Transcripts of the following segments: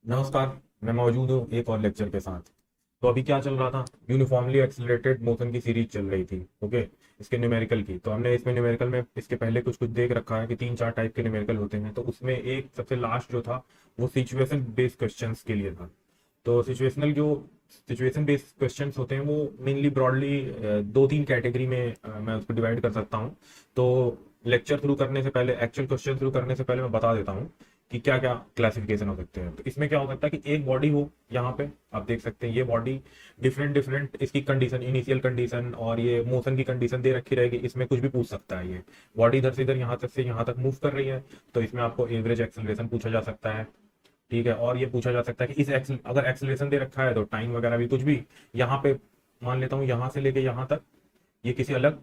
नमस्कार। मैं मौजूद हूँ एक और लेक्चर के साथ। तो अभी क्या चल रहा था, यूनिफॉर्मली एक्सिलरेटेड मोशन की सीरीज चल रही थी। ओके, इसके न्यूमेरिकल की। तो हमने इसमें न्यूमेरिकल में इसके पहले कुछ कुछ देख रखा है कि तीन चार टाइप के न्यूमेरिकल होते हैं। तो उसमें एक सबसे लास्ट जो था वो सिचुएशन बेस्ड क्वेश्चंस के लिए था। तो सिचुएशन बेस्ड क्वेश्चंस होते हैं वो मेनली ब्रॉडली दो तीन कैटेगरी में मैं उसको डिवाइड कर सकता हूँ। तो लेक्चर शुरू करने से पहले, एक्चुअल क्वेश्चन शुरू करने से पहले मैं बता देता हूँ कि क्या क्या क्लासिफिकेशन हो सकते हैं। तो इसमें क्या हो सकता है कि एक बॉडी हो, यहाँ पे आप देख सकते हैं ये बॉडी डिफरेंट डिफरेंट इसकी कंडीशन, इनिशियल कंडीशन और ये मोशन की कंडीशन दे रखी रहेगी। इसमें कुछ भी पूछ सकता है। ये बॉडी इधर से इधर, यहाँ तक से यहाँ तक मूव कर रही है, तो इसमें आपको एवरेज एक्सेलरेशन पूछा जा सकता है। ठीक है, और ये पूछा जा सकता है कि अगर एक्सेलरेशन दे रखा है तो टाइम वगैरह भी कुछ भी यहाँ पे मान लेता हूँ, यहाँ से लेके यहाँ तक ये किसी अलग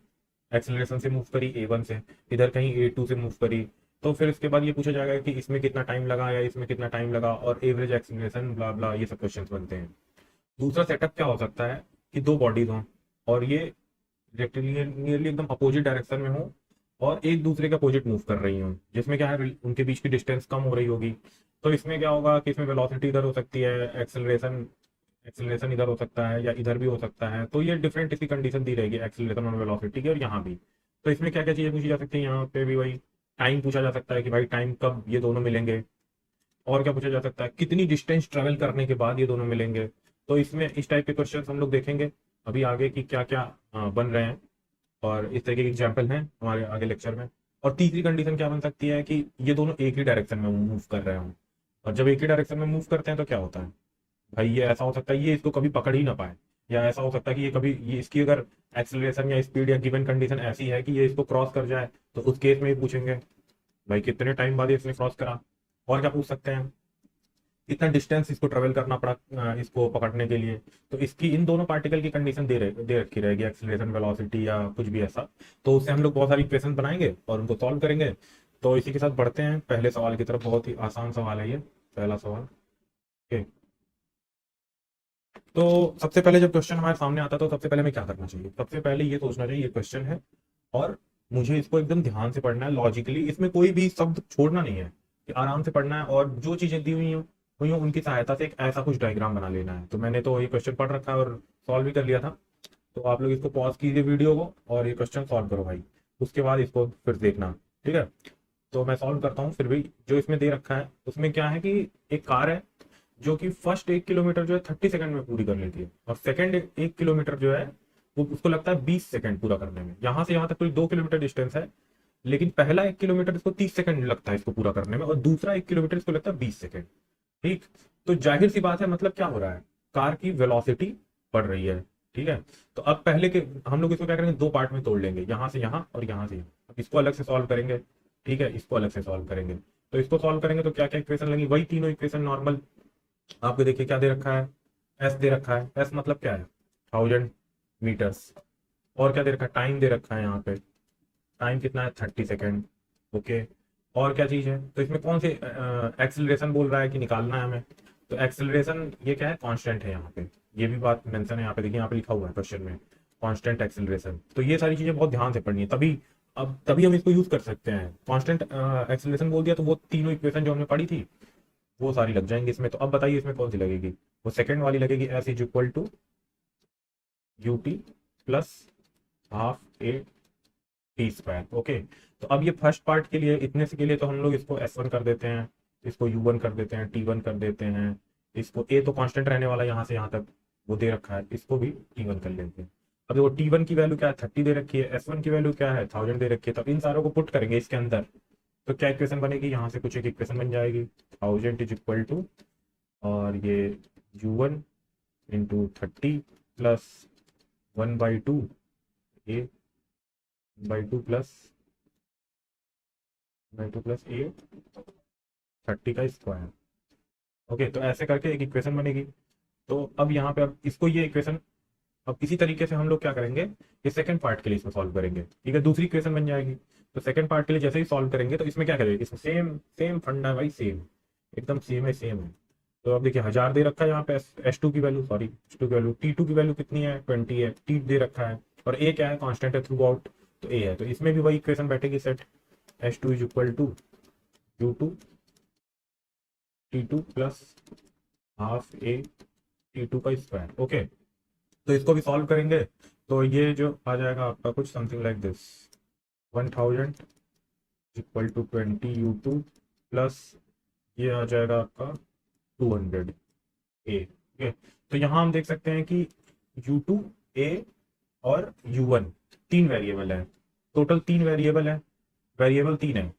एक्सेलरेशन से मूव करी A1 से, इधर कहीं A2 से मूव करी। तो फिर इसके बाद ये पूछा जाएगा कि इसमें कितना टाइम लगा या इसमें कितना टाइम लगा, और एवरेज एक्सेलरेशन ब्ला ब्ला, ये सब क्वेश्चंस बनते हैं। दूसरा सेटअप क्या हो सकता है कि दो बॉडीज हों और ये नियरली एकदम अपोजिट डायरेक्शन में हो और एक दूसरे के अपोजिट मूव कर रही हूँ, जिसमें क्या है उनके बीच की डिस्टेंस कम हो रही होगी। तो इसमें क्या होगा कि इसमें वेलोसिटी इधर हो सकती है, एक्सेलरेशन एक्सेलरेशन इधर हो सकता है या इधर भी हो सकता है। तो ये डिफरेंट इसकी कंडीशन दी रहेगी एक्सेलरेशन और वेलोसिटी की, और यहाँ भी। तो इसमें क्या क्या चीजें पूछी जा सकती है, यहाँ पे भी वही टाइम पूछा जा सकता है कि भाई टाइम कब ये दोनों मिलेंगे। और क्या पूछा जा सकता है, कितनी डिस्टेंस ट्रेवल करने के बाद ये दोनों मिलेंगे। तो इसमें इस टाइप के क्वेश्चन हम लोग देखेंगे अभी आगे कि क्या क्या बन रहे हैं, और इस तरीके के एग्जाम्पल हैं हमारे आगे लेक्चर में। और तीसरी कंडीशन क्या बन सकती है कि ये दोनों एक ही डायरेक्शन में मूव कर रहे हों। और जब एक ही डायरेक्शन में मूव करते हैं तो क्या होता है भाई, ये ऐसा हो सकता है ये इसको कभी पकड़ ही ना पाए, या ऐसा हो सकता है कि ये इसकी अगर एक्सेलरेशन या स्पीड या गिवन कंडीशन ऐसी है कि ये इसको क्रॉस कर जाए, तो उस केस में ये पूछेंगे भाई कितने टाइम बाद ये इसने क्रॉस करा। और क्या पूछ सकते हैं, कितना डिस्टेंस इसको ट्रेवल करना पड़ा इसको पकड़ने के लिए। तो इसकी इन दोनों पार्टिकल की कंडीशन दे रखी रहेगी, एक्सेलरेशन वेलोसिटी या कुछ भी ऐसा। तो उससे हम लोग बहुत सारी इक्वेशन बनाएंगे और उनको सॉल्व करेंगे। तो इसी के साथ बढ़ते हैं पहले सवाल की तरफ। बहुत ही आसान सवाल है ये, पहला सवाल। ओके, तो सबसे पहले जब क्वेश्चन हमारे सामने आता है तो सबसे पहले हमें क्या करना चाहिए, सबसे पहले ये सोचना चाहिए ये क्वेश्चन है और मुझे इसको एकदम ध्यान से पढ़ना है, लॉजिकली। इसमें कोई भी शब्द छोड़ना नहीं है, कि आराम से पढ़ना है और जो चीजें दी हुई हो उनकी सहायता से एक ऐसा कुछ डायग्राम बना लेना है। तो मैंने तो ये क्वेश्चन पढ़ रखा है और सॉल्व भी कर लिया था। तो आप लोग इसको पॉज कीजिए वीडियो को और ये क्वेश्चन सॉल्व करो भाई, उसके बाद इसको फिर देखना। ठीक है, तो मैं सॉल्व करता हूँ फिर भी। जो इसमें दे रखा है उसमें क्या है कि एक कार है जो कि फर्स्ट 1 किलोमीटर जो है 30 सेकंड में पूरी कर लेती है, और सेकंड 1 किलोमीटर जो है वो उसको लगता है 20 सेकंड पूरा करने में। यहाँ से यहाँ तक कोई 2 किलोमीटर डिस्टेंस है, लेकिन पहला 1 किलोमीटर इसको 30 सेकंड लगता है इसको पूरा करने में, और दूसरा 1 किलोमीटर इसको लगता है 20 सेकंड। ठीक, तो जाहिर सी बात है, मतलब क्या हो रहा है, कार की वेलोसिटी बढ़ रही है। ठीक है, तो अब पहले के हम लोग इसको क्या करेंगे, दो पार्ट में तोड़ लेंगे, यहाँ से यहाँ और यहाँ से यहाँ। अब इसको अलग से सॉल्व करेंगे, ठीक है, इसको अलग से सॉल्व करेंगे। तो इसको सॉल्व करेंगे तो क्या क्या इक्वेशन लगेगी, वही तीनों इक्वेशन नॉर्मल। आपको देखिए क्या दे रखा है, एस दे रखा है। एस मतलब क्या है, 1000 मीटर्स। और क्या दे रखा है, टाइम दे रखा है यहाँ पे। टाइम कितना है, 30 सेकेंड। ओके, और क्या चीज है, तो इसमें कौन से एक्सेलरेशन बोल रहा है कि निकालना है हमें। तो एक्सेलरेशन ये क्या है, कांस्टेंट है यहाँ पे। ये भी बात मेंशन है यहाँ पे, देखिए यहाँ पे लिखा हुआ है क्वेश्चन में, कांस्टेंट एक्सेलरेशन। तो ये सारी चीजें बहुत ध्यान से पढ़नी है, तभी अब तभी हम इसको यूज कर सकते हैं। कांस्टेंट एक्सेलरेशन बोल दिया तो वो तीनों इक्वेशन जो हमने पढ़ी थी वो सारी लग जाएंगी इसमें। तो अब बताइए इसमें कौन सी लगेगी, वो सेकंड वाली लगेगी, S is equal to U T plus half A T square. Okay, तो अब ये फर्स्ट पार्ट के लिए, इतने से के लिए तो हम लोग इसको S1 कर देते हैं, इसको U1 कर देते हैं, T1 कर देते हैं। इसको ए तो कांस्टेंट रहने वाला यहाँ से यहाँ तक वो दे रखा है, इसको भी T1 कर लेते हैं। अब देखो T1 की वैल्यू क्या है, 30 दे रखी है, S1 की वैल्यू क्या है, 1000 दे रखी है। तो अब इन सारों को पुट करेंगे इसके अंदर, तो क्या इक्वेशन बनेगी, यहाँ से कुछ एक इक्वेशन बन जाएगी। 1000 इज इक्वल टू, और ये U1 into 30 plus 1/2 a by two plus a 30 का स्क्वायर। ओके, तो ऐसे करके एक इक्वेशन बनेगी। तो अब यहाँ पे अब इसको ये इक्वेशन, अब इसी तरीके से हम लोग क्या करेंगे, ये सेकंड पार्ट के लिए इसमें सॉल्व करेंगे। ठीक है, दूसरी इक्वेशन बन जाएगी। तो सेकंड पार्ट के लिए जैसे ही सॉल्व करेंगे तो इसमें क्या करेंगे, इसमें सेम सेम फंडा है भाई, सेम एकदम सेम है, सेम है। तो अब देखिए 1000 दे रखा है यहाँ पे, S2 की वैल्यू, सॉरी S2 की वैल्यू, T2 की वैल्यू कितनी है, 20 है। T दे रखा है, और ए क्या है, कांस्टेंट है थ्रू आउट, तो ए है। तो इसमें भी वही इक्वेशन बैठेगी, set S2 is equal to U2 T2 plus half A T two का स्क्वायर। ओके, तो इसको भी सॉल्व करेंगे तो ये जो आ जाएगा आपका कुछ something like this, 1000 equal to 20 u2 plus ये आ जाएगा आपका 200 ए। ओके, तो यहाँ हम देख सकते हैं कि u2 ए और u1 तीन वेरिएबल है, टोटल तीन वेरिएबल है, वेरिएबल तीन है।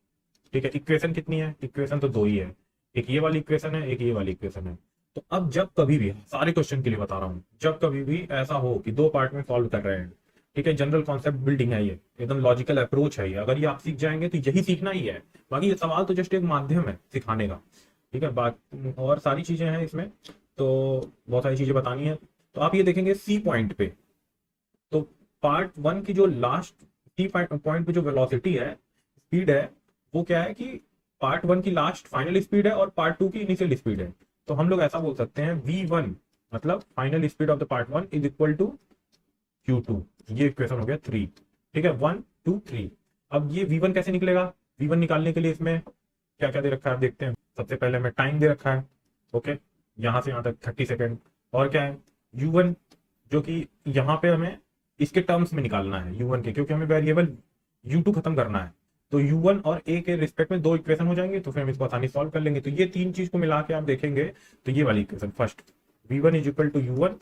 ठीक है, इक्वेशन कितनी है? इक्वेशन तो दो ही है, एक ये वाली इक्वेशन है, एक ये वाली इक्वेशन है। तो अब जब कभी भी, सारे क्वेश्चन के लिए बता रहा हूँ, जब कभी भी ऐसा हो कि दो पार्ट में सॉल्व कर रहे हैं, ठीक है, जनरल कॉन्सेप्ट बिल्डिंग है ये, एकदम लॉजिकल अप्रोच है ये, अगर ये आप सीख जाएंगे तो यही सीखना ही है। बाकी ये सवाल तो जस्ट एक माध्यम है सिखाने का। ठीक है, बात और सारी चीजें हैं इसमें, तो बहुत सारी चीजें बतानी है। तो आप ये देखेंगे सी पॉइंट पे, तो पार्ट वन की जो लास्ट सी पॉइंट पे जो वेलोसिटी है, स्पीड है, वो क्या है कि पार्ट वन की लास्ट फाइनल स्पीड है और पार्ट टू की इनिशियल स्पीड है। तो हम लोग ऐसा बोल सकते हैं v1 मतलब final speed of the part one is equal to q2। ये इक्वेशन हो गया 3। ठीक है, 1 2 3। अब ये v1 कैसे निकलेगा? v1 निकालने के लिए इसमें क्या क्या दे रखा है आप देखते हैं। सबसे पहले हमें टाइम दे रखा है, ओके, यहां से यहां तक 30 सेकेंड। और क्या है? u1 जो कि यहाँ पे हमें इसके टर्म्स में निकालना है u1 के, क्योंकि हमें वेरिएबल u2 खत्म करना है। तो u1 और a के रिस्पेक्ट में दो इक्वेशन हो जाएंगे, तो फिर हम इसको आसानी सॉल्व कर लेंगे। तो ये तीन चीज को मिला के आप देखेंगे तो ये वाली equation first, v1 is equal to u1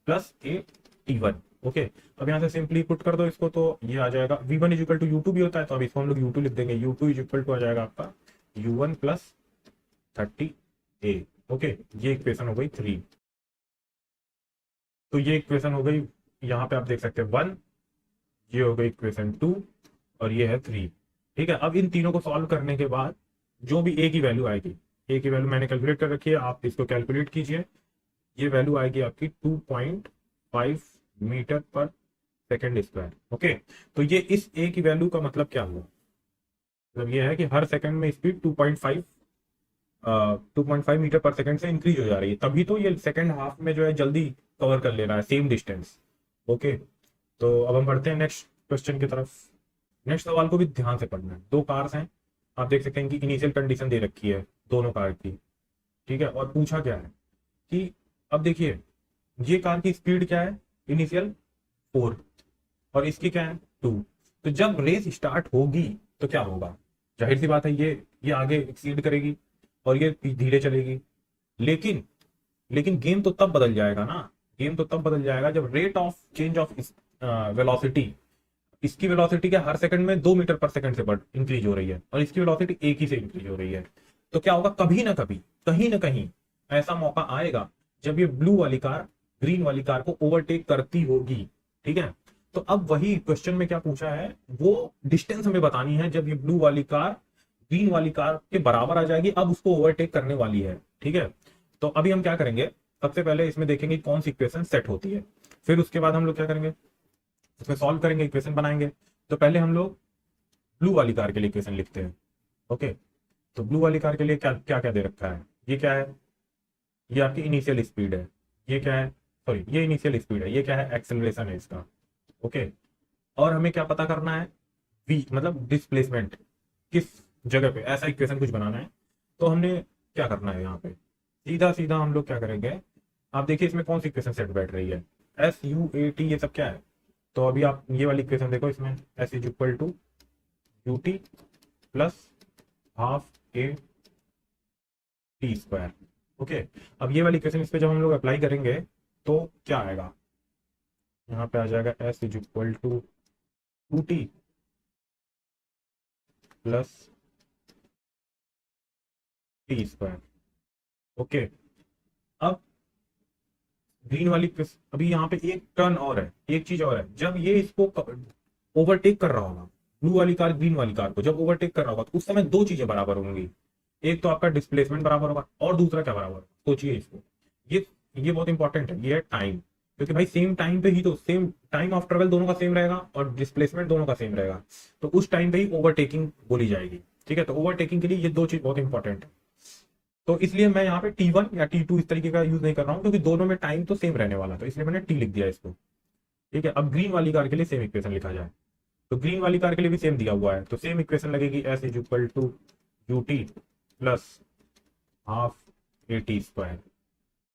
plus a t1। Okay, अब यहाँ से सिंपली पुट कर दो इसको, तो ये आ जाएगा v1 is equal to u2 भी होता है, तो अब इसको हम लोग u2 लिख देंगे। u2 इज इक्वल टू आ जाएगा आपका u1 प्लस 30a। ओके, ये इक्वेशन हो गई 3। तो ये इक्वेशन हो गई, यहाँ पे आप देख सकते हैं 1, ये हो गई इक्वेशन 2 और ये है 3। ठीक है, अब इन तीनों को सॉल्व करने के बाद जो भी ए की वैल्यू आएगी, ए की वैल्यू मैंने कैलकुलेट कर रखी है, आप इसको कैलकुलेट कीजिए। ये वैल्यू आएगी आपकी 2.5 मीटर पर सेकेंड स्क्वायर। ओके, तो ये इस ए की वैल्यू का मतलब क्या हुआ? मतलब ये है कि हर सेकंड में स्पीड 2.5 मीटर पर सेकंड से इंक्रीज हो जा रही है, तभी तो ये सेकंड हाफ में जो है जल्दी कवर कर ले रहा है सेम डिस्टेंस। ओके, तो अब हम बढ़ते हैं नेक्स्ट क्वेश्चन की तरफ। नेक्स्ट सवाल को भी ध्यान से पढ़ना है। दो कार्स हैं, आप देख सकते हैं कि इनिशियल कंडीशन दे रखी है दोनों कार की। ठीक है, और पूछा क्या है कि अब देखिए ये कार की स्पीड क्या है? इनिशियल 4 और इसकी क्या है 2। तो जब रेस स्टार्ट होगी तो क्या होगा? जाहिर सी बात है ये आगे एक्सीड करेगी और ये धीरे चलेगी। लेकिन लेकिन गेम तो तब बदल जाएगा ना, गेम तो तब बदल जाएगा जब rate of change of velocity, इसकी वेलोसिटी क्या हर सेकंड में 2 मीटर पर सेकंड से बढ़ इंक्रीज हो रही है और इसकी वेलोसिटी एक ही से इंक्रीज हो रही है। तो क्या होगा, कभी ना कभी कहीं ना कहीं ऐसा मौका आएगा जब ये ब्लू वाली कार ग्रीन वाली कार को ओवरटेक करती होगी। ठीक है, तो अब वही क्वेश्चन में क्या पूछा है, वो डिस्टेंस हमें बतानी है जब ये ब्लू वाली कार ग्रीन वाली कार के बराबर आ जाएगी, अब उसको ओवरटेक करने वाली है। ठीक है, तो अभी हम क्या करेंगे, सबसे पहले इसमें देखेंगे कौन सी इक्वेशन सेट होती है, फिर उसके बाद हम लोग क्या करेंगे, इसमें सॉल्व करेंगे, इक्वेशन बनाएंगे। तो पहले हम लोग ब्लू वाली कार के लिए इक्वेशन लिखते हैं। ओके, तो ब्लू वाली कार के लिए क्या क्या क्या दे रखा है? ये क्या है? ये आपकी इनिशियल स्पीड है। ये क्या है? सॉरी, ये इनिशियल स्पीड है। ये क्या है? एक्सेलरेशन है इसका। ओके, और हमें क्या पता करना है? v मतलब डिस्प्लेसमेंट किस जगह पे, ऐसा इक्वेशन कुछ बनाना है। तो हमने क्या करना है यहाँ पे, सीधा सीधा हम लोग क्या करेंगे, आप देखिए इसमें कौन सी इक्वेशन सेट बैठ रही है, SUAT, ये सब क्या है? तो अभी आप ये वाली इक्वेशन देखो, इसमें S is equal to UT plus half A T square. Okay, अब ये वाली इक्वेशन इस पे जब हम लोग अप्लाई करेंगे तो क्या आएगा, यहाँ पे आ जाएगा S is equal to 2T plus T square. Okay, अब ग्रीन वाली अभी यहाँ पे एक टर्न और है, एक चीज और है, जब ये इसको ओवरटेक कर रहा होगा, ब्लू वाली कार ग्रीन वाली कार को जब ओवरटेक कर रहा होगा, तो उस समय दो चीजें बराबर होंगी। एक तो आपका डिस्प्लेसमेंट बराबर होगा और दूसरा क्या बराबर होगा, सोचिए इसको। ये बहुत इंपॉर्टेंट है, ये है टाइम, क्योंकि भाई सेम टाइम पे ही तो, सेम टाइम ऑफ ट्रेवल दोनों का सेम रहेगा और डिस्प्लेसमेंट दोनों का सेम रहेगा, तो उस टाइम पे ही ओवरटेकिंग बोली जाएगी। ठीक है, तो ओवरटेकिंग के लिए ये दो चीज बहुत इंपॉर्टेंट है। तो इसलिए मैं यहाँ पे T1 या T2 इस तरीके का यूज नहीं कर रहा हूँ, क्योंकि दोनों में टाइम तो सेम रहने वाला, तो इसलिए मैंने T लिख दिया इसको। ठीक है, अब ग्रीन वाली कार के लिए सेम इक्वेशन लिखा जाए, तो ग्रीन वाली कार के लिए भी सेम दिया हुआ है, तो सेम इक्वेशन लगेगी S is equal to UT plus half AT square.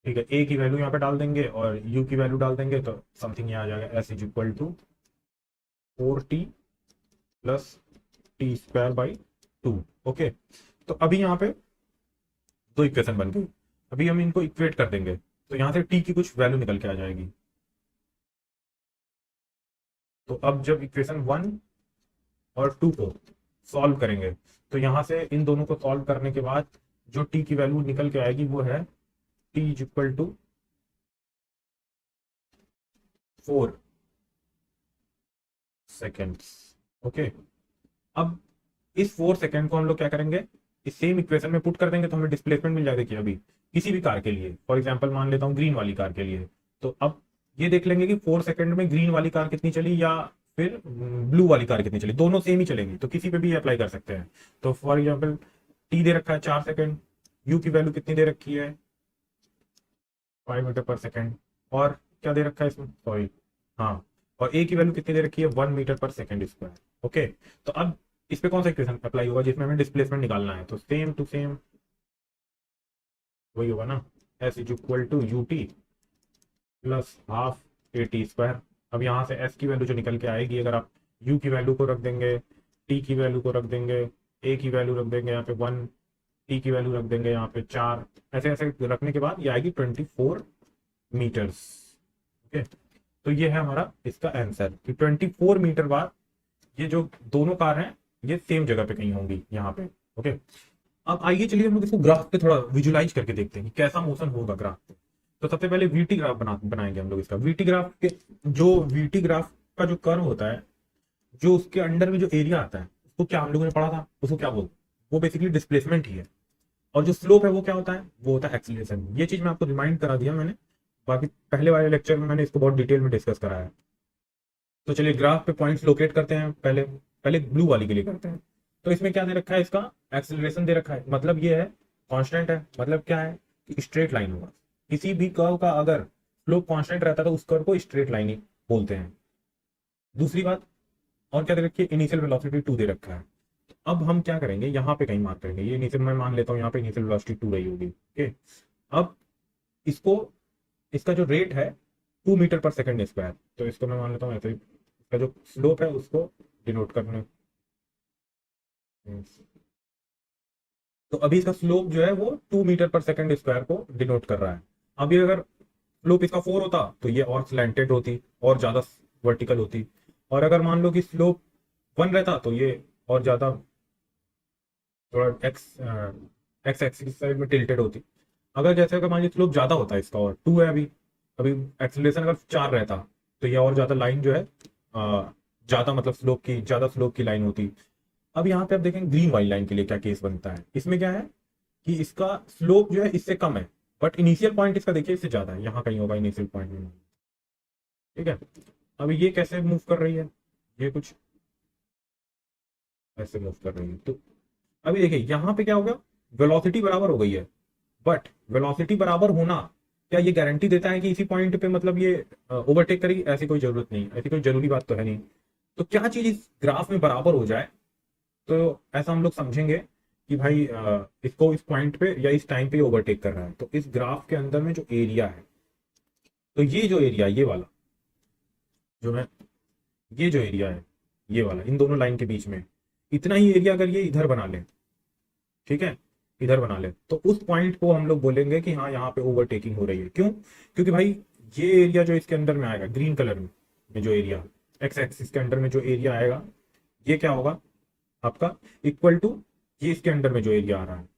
ठीक है, ए की वैल्यू यहाँ पे डाल देंगे और यू की वैल्यू डाल देंगे, तो समथिंग यहाँ आ जाएगा S is equal to 4t plus T square by 2। Okay, तो अभी यहाँ पे दो इक्वेशन बन गई। अभी हम इनको इक्वेट कर देंगे, तो यहाँ से टी की कुछ वैल्यू निकल के आ जाएगी। तो अब जब इक्वेशन 1 और 2 को सॉल्व करेंगे, तो यहाँ से इन दोनों को सॉल्व करने के बाद जो टी की वैल्यू निकल के आएगी वो है T is equal to 4 seconds. Okay, अब इस 4 सेकेंड को हम लोग क्या करेंगे, इस सेम इक्वेशन में पुट कर देंगे, तो हमें डिस्प्लेसमेंट मिल जाएगा कि अभी किसी भी कार के लिए, फॉर एग्जांपल मान लेता हूँ ग्रीन वाली कार के लिए, तो अब ये देख लेंगे कि 4 सेकेंड में ग्रीन वाली कार कितनी चली या फिर ब्लू वाली कार कितनी चली, दोनों सेम ही चलेंगी, तो किसी पे भी अप्लाई कर सकते हैं। तो फॉर एग्जाम्पल टी दे रखा है 4 सेकेंड, यू की वैल्यू कितनी दे रखी है 5 मीटर पर सेकेंड, और क्या दे रखा है इसमें, सॉरी हाँ, और ए की वैल्यू कितनी दे रखी है 1 मीटर पर सेकेंड स्क्वायर। ओके, तो अब इस पे कौन सा इक्वेशन अप्लाई होगा जिसमें हमें डिस्प्लेसमेंट निकालना है, तो सेम टू सेम वही होगा ना, S is equal to U T plus half A T square. अब यहाँ से एस की वैल्यू जो निकल के आएगी, अगर आप यू की वैल्यू को रख देंगे, टी की वैल्यू को रख देंगे, ए की वैल्यू रख देंगे यहाँ पे 1, टी की वैल्यू रख देंगे यहाँ पे 4, ऐसे ऐसे रखने के बाद ये आएगी 24 मीटर्स। ओके, तो ये है हमारा इसका आंसर कि 24 मीटर बाद ये जो दोनों कार हैं ये सेम जगह पे कहीं होंगी यहाँ पे। ओके, अब आइए चलिए हम लोग इसको ग्राफ पे थोड़ा विजुलाइज करके देखते हैं कि कैसा मोशन होगा ग्राफ पे। तो सबसे पहले वीटी ग्राफ बनाएंगे हम लोग इसका। वीटी ग्राफ के जो वीटी ग्राफ का जो कर्व होता है, जो उसके अंडर में जो एरिया आता है उसको क्या हम लोगों ने पढ़ा था, उसको क्या बोलते हैं, वो बेसिकली डिस्प्लेसमेंट ही है। और जो स्लोप है वो क्या होता है, वो होता है एक्सीलरेशन। ये चीज मैं आपको रिमाइंड करा दिया मैंने, बाकी पहले वाले लेक्चर में मैंने इसको बहुत डिटेल में डिस्कस कराया है। तो चलिए ग्राफ पे पॉइंट्स लोकेट करते हैं, पहले पहले ब्लू वाली के लिए करते हैं। तो इसमें क्या दे रखा है, इसका एक्सेलरेशन दे रखा है, मतलब ये है कांस्टेंट है, मतलब क्या है कि स्ट्रेट लाइन होगा। किसी भी कर्व का अगर स्लोप कांस्टेंट रहता है तो उस कर्व को स्ट्रेट लाइन ही बोलते हैं। दूसरी बात, और क्या दे रखी है, इनिशियल वेलोसिटी 2 दे रखा है। अब हम क्या करेंगे, यहाँ पे कहीं मार्क करेंगे, ये इनिशियल मैं मान लेता हूँ यहाँ पे इनिशियल वेलोसिटी 2 रही होगी। ओके, अब इसको, इसका जो रेट है 2 मीटर पर सेकेंड स्क्वायर, तो इसको मैं मान लेता हूँ ऐसे ही, इसका जो स्लोप है उसको डिनोट करने। तो अभी इसका स्लोप जो है वो 2 मीटर पर सेकेंड स्क्वायर को डिनोट कर रहा है। अभी अगर स्लोप इसका 4 होता तो ये और स्लैंटेड होती और ज्यादा वर्टिकल होती, और अगर मान लो कि स्लोप 1 रहता तो ये और ज्यादा थोड़ा एक्स एक्सिस साइड में टिल्टेड होती। अगर जैसे अगर मान लीजिए स्लोप ज्यादा होता है इसका और 2 है अभी, अभी एक्सेलरेशन अगर 4 रहता तो ये और ज्यादा लाइन जो है ज्यादा, मतलब स्लोप की लाइन होती। अब यहाँ पे आप देखें ग्रीन वाली लाइन के लिए क्या केस बनता है, इसमें क्या है कि इसका स्लोप जो है इससे कम है, बट इनिशियल पॉइंट इसका देखिए इससे ज्यादा है, यहाँ कहीं होगा इनिशियल पॉइंट में। ठीक है, अब ये कैसे मूव कर रही है, ये कुछ ऐसे मूव कर रही है। तो अभी देखिए यहाँ पे क्या हो गया, वेलोसिटी बराबर हो गई है, बट वेलोसिटी बराबर होना क्या ये गारंटी देता है कि इसी पॉइंट पे मतलब ये ओवरटेक करेगी, ऐसी कोई जरूरत नहीं, ऐसी कोई जरूरी बात तो है नहीं। तो क्या चीज इस ग्राफ में बराबर हो जाए, तो ऐसा हम लोग समझेंगे कि भाई इसको इस पॉइंट पे या इस टाइम पे ओवरटेक कर रहा है। तो इस ग्राफ के अंदर में जो एरिया है, तो ये जो एरिया, ये वाला जो है, ये जो एरिया है ये वाला, इन दोनों लाइन के बीच में इतना ही एरिया अगर ये इधर बना ले, ठीक है, इधर बना ले, तो उस पॉइंट को हम लोग बोलेंगे कि हाँ यहाँ पे ओवरटेकिंग हो रही है। क्यों, क्योंकि भाई ये एरिया जो इसके अंदर में आएगा ग्रीन कलर में जो एरिया एक्स एक्सिस के अंदर में जो एरिया आएगा, ये क्या होगा आपका, इक्वल टू ये इसके अंदर में जो एरिया आ रहा है।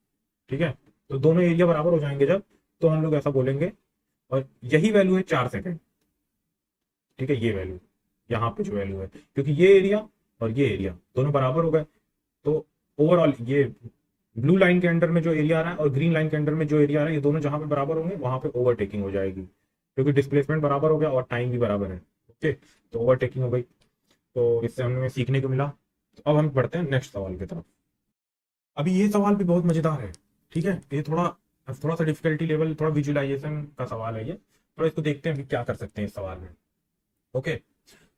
ठीक है, तो दोनों एरिया बराबर हो जाएंगे जब, तो हम लोग ऐसा बोलेंगे। और यही वैल्यू है 4 सेकेंड। ठीक है, ये वैल्यू यहाँ पे जो वैल्यू है, क्योंकि ये एरिया और ये एरिया दोनों बराबर हो गए, तो ओवरऑल ये ब्लू लाइन के अंडर में जो एरिया आ रहा है और ग्रीन लाइन के अंडर में जो एरिया आ रहा है, ये दोनों जहां पे बराबर होंगे वहां पे ओवरटेकिंग हो जाएगी, क्योंकि डिस्प्लेसमेंट बराबर हो गया और टाइम भी बराबर है। ओके, तो ओवरटेकिंग हो गई। तो इससे हमें सीखने को मिला। तो अब हम बढ़ते हैं नेक्स्ट सवाल की तरफ। अभी ये सवाल भी बहुत मजेदार है। ठीक है, ये थोड़ा थोड़ा सा डिफिकल्टी लेवल, थोड़ा विजुअलाइजेशन का सवाल है ये, थोड़ा इसको देखते हैं कि क्या कर सकते हैं इस सवाल में। ओके,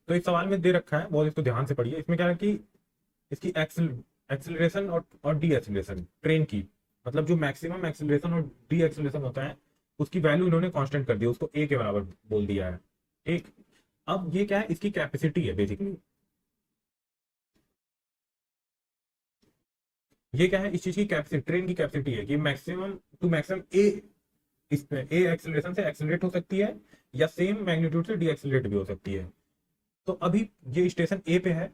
तो इस सवाल में दे रखा है, बहुत इसको ध्यान से पढ़िए। इसमें क्या है कि इसकी एक्सेलरेशन और डी एक्सेलरेशन ट्रेन की, मतलब जो मैक्सिमम एक्सेलरेशन और डी एक्सेलरेशन होता है उसकी वैल्यू इन्होंने कांस्टेंट कर दी, उसको ए के बराबर बोल दिया है। ठीक, अब ये क्या है, इसकी कैपेसिटी है बेसिकली। ये क्या है, इस चीज की कैपेसिटी, ट्रेन की कैपेसिटी है कि मैक्सिमम टू मैक्सिमम ए, इस पे ए एक्सेलरेशन से एक्सेलरेट हो सकती है या सेम मैग्नीट्यूड से डी एक्सेलरेट भी हो सकती है। तो अभी ये स्टेशन ए पे है,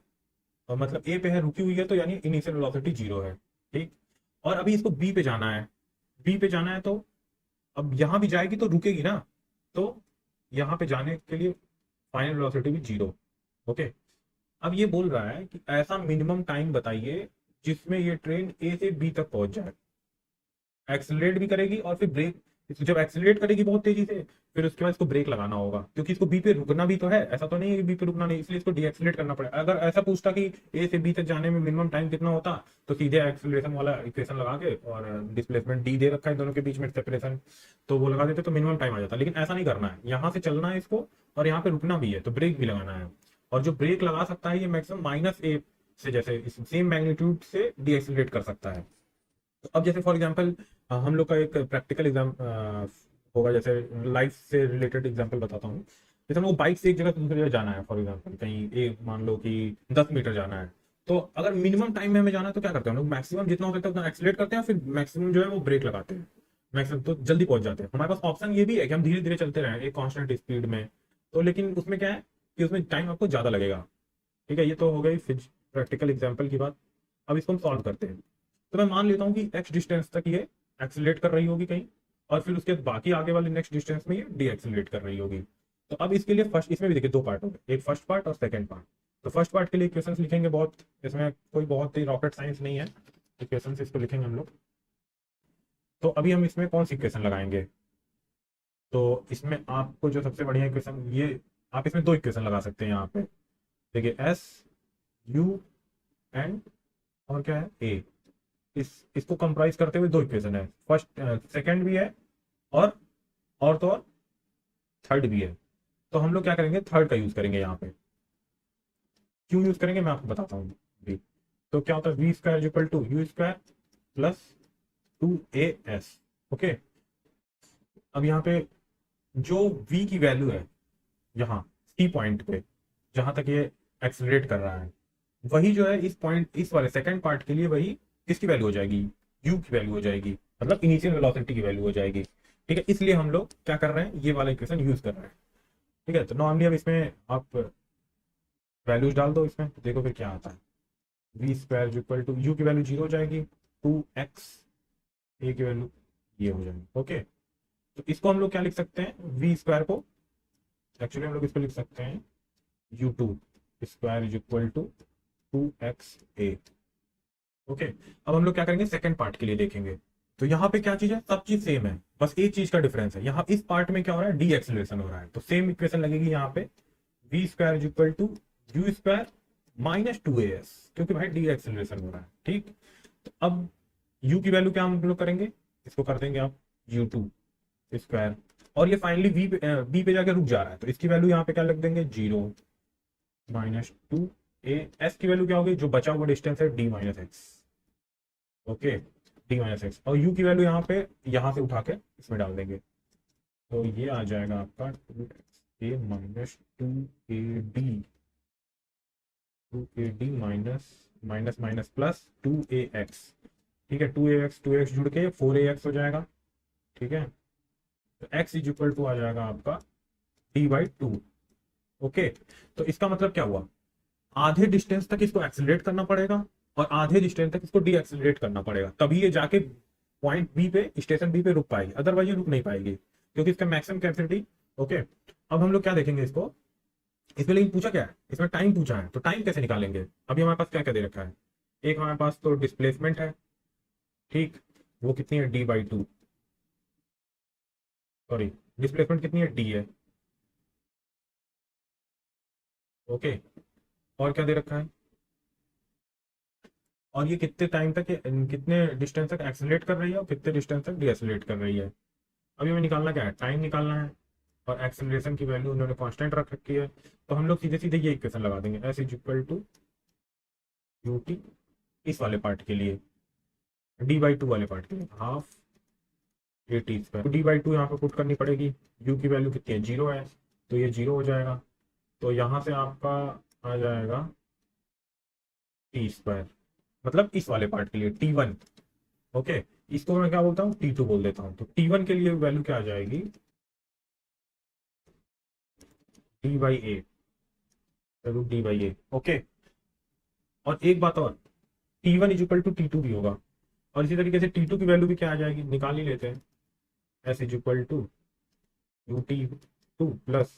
और मतलब ए पे है, रुकी हुई है, तो यानी इनिशियल वेलोसिटी 0 है। ठीक, और अभी इसको बी पे जाना है, बी पे जाना है, तो अब यहां भी जाएगी तो रुकेगी ना, तो यहाँ पे जाने के लिए फाइनल वेलोसिटी भी 0। ओके, अब ये बोल रहा है कि ऐसा मिनिमम टाइम बताइए जिसमें ये ट्रेन ए से बी तक पहुंच जाए, एक्सेलरेट भी करेगी और फिर ब्रेक, जब एक्सेलरेट करेगी बहुत तेजी से, फिर उसके बाद इसको ब्रेक लगाना होगा, क्योंकि इसको बी पे रुकना भी तो है, ऐसा तो नहीं है कि बी पे रुकना नहीं, इसलिए इसको डीएक्सेलरेट करना पड़ेगा। अगर ऐसा पूछता कि ए से बी तक जाने में मिनिमम टाइम कितना होता, तो सीधे एक्सेलरेशन वाला इक्वेशन लगा के, और डिस्प्लेसमेंट डी दे रखा है दोनों के बीच में सेपरेशन, तो वो लगा देते तो मिनिमम टाइम आ जाता। लेकिन ऐसा नहीं करना है, यहाँ से चलना है इसको, और यहाँ पे रुकना भी है, तो ब्रेक भी लगाना है। और जो ब्रेक लगा सकता है ये मैक्सिमम -a से, जैसे सेम मैग्नीट्यूड से डीएक्सेलरेट कर सकता है। तो अब जैसे फॉर एग्जांपल हम लोग का एक प्रैक्टिकल एग्जाम होगा, जैसे लाइफ से रिलेटेड एग्जांपल बताता हूँ। जैसे हम लोग बाइक से एक जगह से दूसरी जगह जाना है, फॉर एग्जांपल कहीं एक मान लो कि 10 मीटर जाना है, तो अगर मिनिमम टाइम में हमें जाना है तो क्या करते हैं हम लोग, मैक्सिमम जितना हो सकता है उतना एक्सीलरेट करते हैं, फिर मैक्सिमम जो है वो ब्रेक लगाते हैं, मैक्सिमम तो जल्दी पहुंच जाते हैं। हमारे पास ऑप्शन ये भी है कि हम धीरे धीरे चलते रहें एक कॉन्स्टेंट स्पीड में, तो लेकिन उसमें क्या है कि उसमें टाइम आपको ज्यादा लगेगा। ठीक है, ये तो हो गई प्रैक्टिकल एग्जाम्पल की बात। अब इसको हम सॉल्व करते हैं। तो मैं मान लेता हूँ कि एक्स डिस्टेंस तक ये एक्सेलरेट कर रही होगी कहीं, और फिर उसके बाकी आगे वाले नेक्स्ट डिस्टेंस में ये डी एक्सेलरेट कर रही होगी। तो अब इसके लिए फर्स्ट, इसमें भी देखिए दो पार्ट हो गए, एक फर्स्ट पार्ट और सेकंड पार्ट। तो फर्स्ट पार्ट के लिए इक्वेशंस लिखेंगे, बहुत इसमें कोई बहुत ही रॉकेट साइंस नहीं है, इक्वेशंस इसको लिखेंगे हम लोग। तो अभी हम इसमें कौन सी इक्वेशन लगाएंगे, तो इसमें आपको जो सबसे बढ़िया इक्वेशन, ये आप इसमें दो इक्वेशन लगा सकते हैं यहाँ पे। देखिए एस यू एंड और क्या है ए, इसको कंप्राइज करते हुए दो इक्वेशन है, फर्स्ट सेकंड भी है, और तो और थर्ड भी है। तो हम लोग क्या करेंगे, थर्ड का यूज करेंगे यहाँ पे। क्यों यूज करेंगे मैं आपको बताता हूँ भी। तो क्या होता है, V square equal to U square plus 2as। Okay, अब यहाँ पे जो v की वैल्यू है यहाँ टी पॉइंट पे, जहां तक ये एक्सेलरेट कर रहा है, वही जो है इस पॉइंट, इस वाले सेकंड पार्ट के लिए वही किसकी वैल्यू हो जाएगी, u की वैल्यू हो जाएगी, मतलब इनिशियल वेलोसिटी की वैल्यू हो जाएगी। ठीक है, इसलिए हम लोग क्या कर रहे हैं, ये वाला इक्वेशन यूज कर रहे हैं। ठीक है, तो नॉर्मली अब इसमें आप वैल्यूज डाल दो इसमें, तो देखो फिर क्या आता है। V square equal to U की वैल्यू 0 हो जाएगी, 2x, ए की वैल्यू ये हो जाएगी। ओके, तो इसको हम लोग क्या लिख सकते हैं, वी स्क्वायर को एक्चुअली हम लोग इसको लिख सकते हैं u2 square is equal to 2xa। Okay, अब हम लोग क्या करेंगे, सेकंड पार्ट के लिए देखेंगे। तो यहाँ पे क्या चीज है, सब चीज सेम है, बस एक चीज का डिफरेंस है, यहाँ इस पार्ट में क्या हो रहा है, डी एक्सेलरेशन हो रहा है। तो सेम इक्वेशन लगेगी यहाँ पे, V square is equal to U square -2as, क्योंकि भाई डी एक्सेलरेशन हो रहा है। ठीक, तो अब u की वैल्यू क्या हम लोग करेंगे, इसको कर देंगे आप u2 स्क्वायर, और ये फाइनली बी पे जाके रुक जा रहा है, तो इसकी वैल्यू यहाँ पे क्या लग देंगे, 0 -2a। एस की वैल्यू क्या होगी, जो बचा हुआ डिस्टेंस है d-x। ओके, d-x, और u की वैल्यू यहाँ पे यहाँ से उठा के इसमें डाल देंगे, तो ये आ जाएगा आपका 2xa -2ad minus minus minus plus 2ax। ठीक है, 2ax जुड़ के 4ax हो जाएगा। ठीक है, तो x इज इक्वल टू आ जाएगा आपका d/2। ओके, तो इसका मतलब क्या हुआ, आधे डिस्टेंस तक इसको एक्सेलरेट करना पड़ेगा और आधे डिस्टेंस तक इसको डी एक्सेलरेट करना पड़ेगा, तभी ये जाके पॉइंट बी पे, स्टेशन बी पे रुक पाएगी, अदरवाइज ये रुक नहीं पाएगी, क्योंकि इसका मैक्सिमम कैपेसिटी। ओके, अब हम लोग क्या देखेंगे इसको, इसमें लेकिन पूछा क्या है, इसमें टाइम पूछा है, तो टाइम कैसे निकालेंगे। अभी हमारे पास क्या क्या दे रखा है, एक हमारे पास तो डिस्प्लेसमेंट है, ठीक, वो कितनी है, d/2, सॉरी डिस्प्लेसमेंट कितनी है, d है। ओके, और क्या दे रखा है, और ये कितने टाइम तक, कितने डिस्टेंस तक एक्सेलरेट कर रही है और कितने डिस्टेंस तक डीएक्सेलरेट कर रही है। अभी हमें निकालना क्या है, टाइम निकालना है, और एक्सेलरेशन की वैल्यू उन्होंने कांस्टेंट रख रखी है, तो हम लोग सीधे सीधे ये इक्वेशन लगा देंगे, S is equal to ut इस वाले पार्ट के लिए, d/2 वाले पार्ट के लिए half A T square, D by two यहाँ पे पुट करनी पड़ेगी, यू की वैल्यू कितनी है 0 है, तो ये 0 हो जाएगा। तो यहाँ से आपका आ जाएगा टी स्क्वायर, मतलब इस वाले पार्ट के लिए T1। ओके, इसको मैं क्या बोलता हूँ T2 बोल देता हूँ। तो T1 के लिए वैल्यू क्या आ जाएगी, D by A, root D by A. Okay, और एक बात और, T1 is equal to T2 भी होगा, और इसी तरीके से T2 की वैल्यू भी क्या आ जाएगी, निकाल ही लेते हैं। S is equal to U T two plus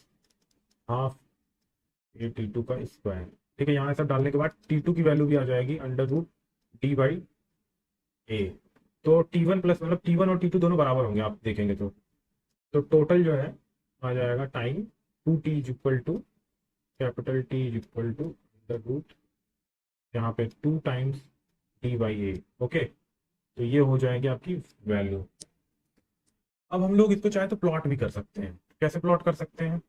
half A T2 का स्क्वायर। ठीक है, यहाँ सब डालने के बाद T2 की वैल्यू भी आ जाएगी अंडर रूट डी बाई ए। तो T1 प्लस, मतलब T1 और T2 दोनों बराबर होंगे आप देखेंगे तो टोटल जो है आ जाएगा time 2t is equal to capital T is equal to under root यहाँ पे 2 times D by A. Okay, तो ये हो जाएगी आपकी वैल्यू। अब हम लोग इसको चाहे तो प्लॉट भी कर सकते हैं। कैसे प्लॉट कर सकते हैं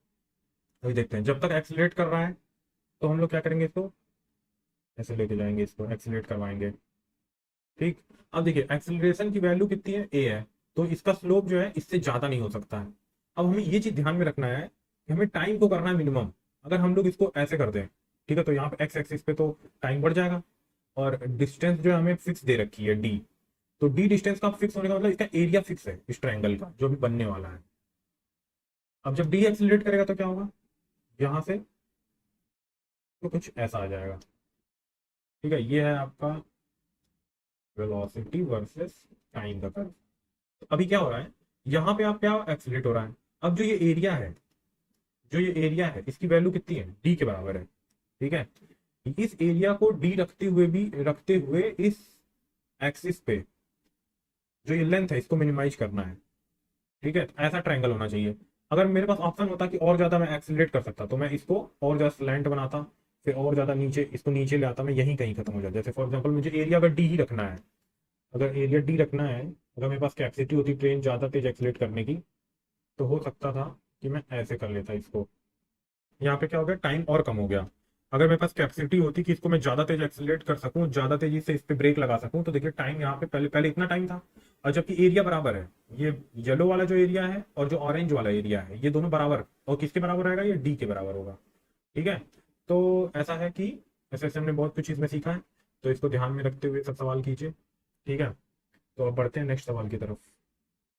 अभी देखते हैं। जब तक एक्सीलरेट कर रहा है तो हम लोग क्या करेंगे, इसको ऐसे लेके जाएंगे, इसको एक्सीलरेट करवाएंगे। ठीक, अब देखिए एक्सीलरेशन की वैल्यू कितनी है, ए है, तो इसका स्लोप जो है इससे ज्यादा नहीं हो सकता है। अब हमें ये चीज ध्यान में रखना है कि हमें टाइम को करना है मिनिमम। अगर हम लोग इसको ऐसे कर दें, ठीक है, तो यहाँ पे एक्स एक्सिस पे तो टाइम बढ़ जाएगा, और डिस्टेंस जो है हमें फिक्स दे रखी है डी। तो डी डिस्टेंस का फिक्स होने का मतलब इसका एरिया फिक्स है इस ट्रायंगल का जो भी बनने वाला है। अब जब डी एक्सीलरेट करेगा तो क्या होगा, यहां से तो कुछ ऐसा आ जाएगा। ठीक है, ये है आपका वेलोसिटी वर्सेस टाइम का कर्व। तो अभी क्या हो रहा है, यहाँ पे आप क्या एक्सीलरेट हो रहा है। अब जो ये एरिया है, जो ये एरिया है इसकी वैल्यू कितनी है, डी के बराबर है। ठीक है, इस एरिया को डी रखते हुए इस एक्सिस पे जो ये लेंथ है इसको मिनिमाइज करना है। ठीक है, ऐसा ट्रायंगल होना चाहिए। अगर मेरे पास ऑप्शन होता कि और ज्यादा मैं एक्सीलरेट कर सकता तो मैं इसको और ज्यादा स्लैंट बनाता, फिर और ज्यादा नीचे इसको नीचे ले आता, मैं यहीं कहीं खत्म हो जाता। जैसे फॉर एग्जांपल मुझे एरिया अगर डी ही रखना है, अगर एरिया डी रखना है, अगर मेरे पास कैपेसिटी होती ट्रेन ज्यादा तेज एक्सीलरेट करने की, तो हो सकता था कि मैं ऐसे कर लेता इसको। यहाँ पे क्या हो गया, टाइम और कम हो गया। अगर मेरे पास कैपेसिटी होती कि इसको मैं ज्यादा तेज एक्सीलरेट कर सकूं, ज्यादा तेजी से इस पे ब्रेक लगा सकूं, तो देखिए टाइम यहाँ पे पहले पहले इतना टाइम था, और जबकि एरिया बराबर है, ये येलो वाला जो एरिया है और जो ऑरेंज वाला एरिया है ये दोनों बराबर, और किसके बराबर रहेगा, ये डी के बराबर होगा। ठीक है, तो ऐसा है कि ऐसे ऐसे हमने बहुत कुछ इसमें सीखा है, तो इसको ध्यान में रखते हुए सब सवाल कीजिए। ठीक है, तो अब बढ़ते हैं नेक्स्ट सवाल की तरफ।